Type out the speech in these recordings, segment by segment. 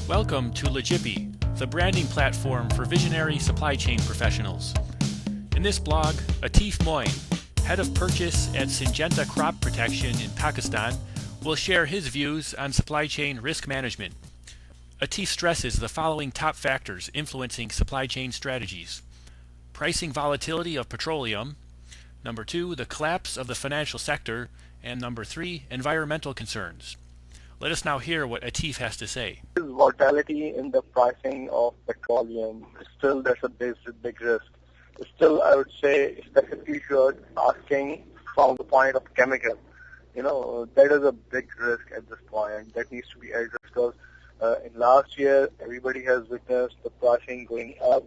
Welcome to Logipi, the branding platform for visionary supply chain professionals. In this blog, Atif Moin, head of purchase at Syngenta Crop Protection in Pakistan, will share his views on supply chain risk management. Atif stresses the following top factors influencing supply chain strategies: pricing volatility of petroleum, number 2, the collapse of the financial sector, and number 3, environmental concerns. Let us now hear what Atif has to say. Volatility in the pricing of petroleum, still there's a big risk. Still, I would say, specifically if you're asking from the point of chemical, that is a big risk at this point. That needs to be addressed because in last year, everybody has witnessed the pricing going up.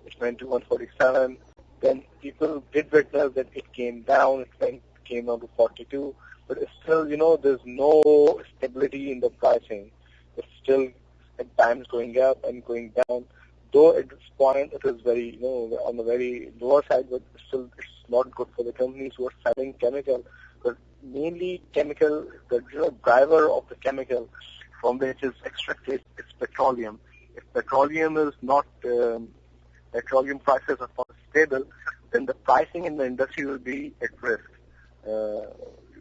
It went to 147. Then people did witness that it came down. It came down to 42. But still, there's no stability in the pricing. It's still at times going up and going down. Though at this point it is very, on the very lower side, but still it's not good for the companies who are selling chemical. But mainly chemical, the driver of the chemical from which is extracted is petroleum. If petroleum is not, petroleum prices are not stable, then the pricing in the industry will be at risk.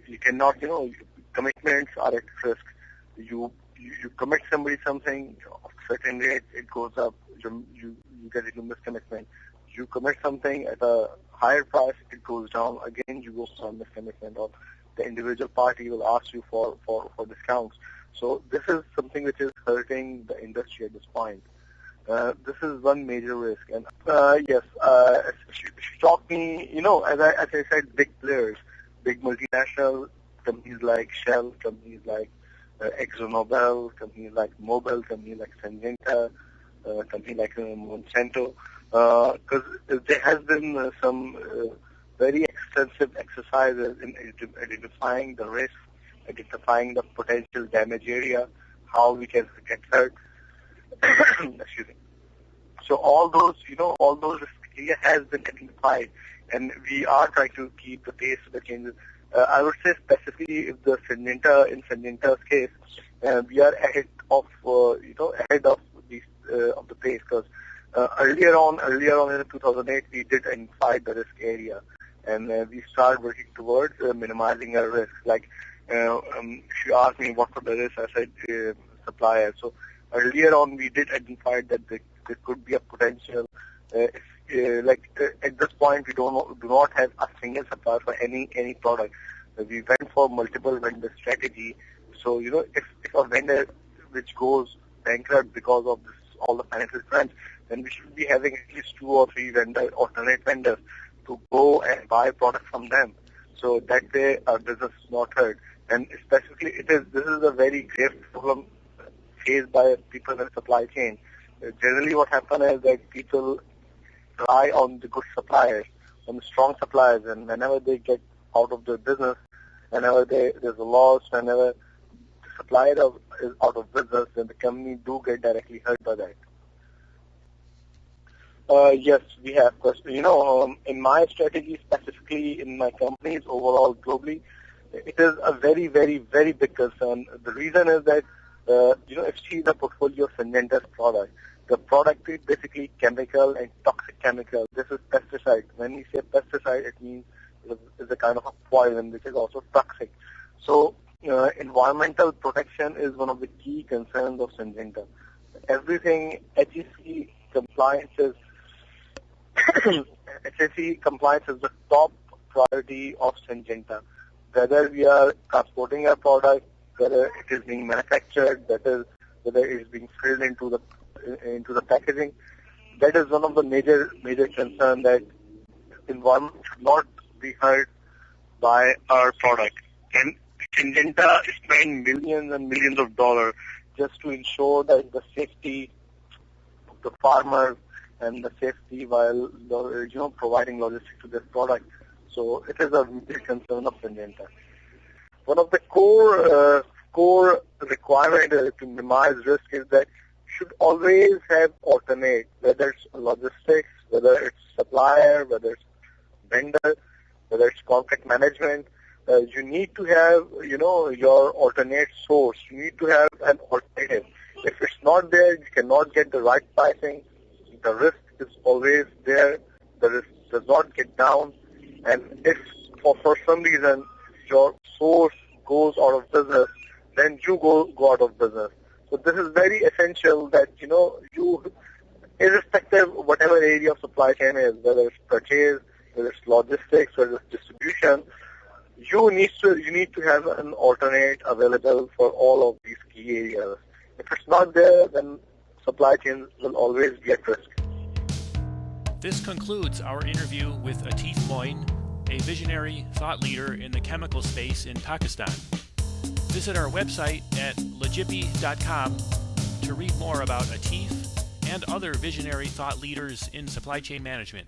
You cannot, commitments are at risk. You commit somebody something, of certain rate, it goes up, you get into miscommitment. You commit something at a higher price, it goes down, again you go for miscommitment, or the individual party will ask you for discounts. So this is something which is hurting the industry at this point. This is one major risk. And yes, shock me, as I said, big players, big multinational companies like Shell, companies like ExxonMobil, companies like Mobil, companies like Syngenta, companies like Monsanto, because there has been some very extensive exercises in identifying the risk, identifying the potential damage area, how we can get hurt. Excuse me. So all those risk area has been identified, and we are trying to keep the pace of the changes. I would say specifically if the Syngenta's case, we are ahead of the pace, because earlier on in 2008 we did identify the risk area, and we started working towards minimizing our risk. Like if you ask me what were the risks, I said suppliers. So earlier on we did identify that there could be a potential. At this point, we do not have a single supplier for any product. We went for multiple vendor strategy. So if a vendor which goes bankrupt because of all the financial crunch, then we should be having at least 2 or 3 alternate vendors to go and buy products from them. So that way our business is not hurt. And specifically, this is a very grave problem faced by people in the supply chain. Generally, what happens is that people rely on the good suppliers, on the strong suppliers, and whenever they get out of the business, whenever there's a loss, whenever the supplier is out of business, then the company do get directly hurt by that. Yes, we have. Because, in my strategy, specifically in my companies overall globally, it is a very, very, very big concern. The reason is that, if you see the portfolio of Syngenta's product, the product is basically chemical and toxic chemical. This is pesticide. When we say pesticide, it means it's a kind of a poison which is also toxic. So environmental protection is one of the key concerns of Syngenta. Everything HSE compliance is the top priority of Syngenta. Whether we are transporting a product, whether it is being manufactured, whether it is being filled into the packaging, that is one of the major concern, that environment should not be hurt by our product. And Syngenta spend millions and millions of dollars just to ensure that the safety of the farmers and the safety while providing logistics to this product. So it is a major concern of Syngenta. One of the core requirement to minimize risk is that should always have alternate, whether it's logistics, whether it's supplier, whether it's vendor, whether it's contract management. You need to have, your alternate source. You need to have an alternative. If it's not there, you cannot get the right pricing. The risk is always there. The risk does not get down. And if for some reason your source goes out of business, then you go out of business. So this is very essential that, you, irrespective of whatever area of supply chain is, whether it's purchase, whether it's logistics, whether it's distribution, you need to have an alternate available for all of these key areas. If it's not there, then supply chains will always be at risk. This concludes our interview with Atif Moin, a visionary thought leader in the chemical space in Pakistan. Visit our website at logipi.com to read more about Atif and other visionary thought leaders in supply chain management.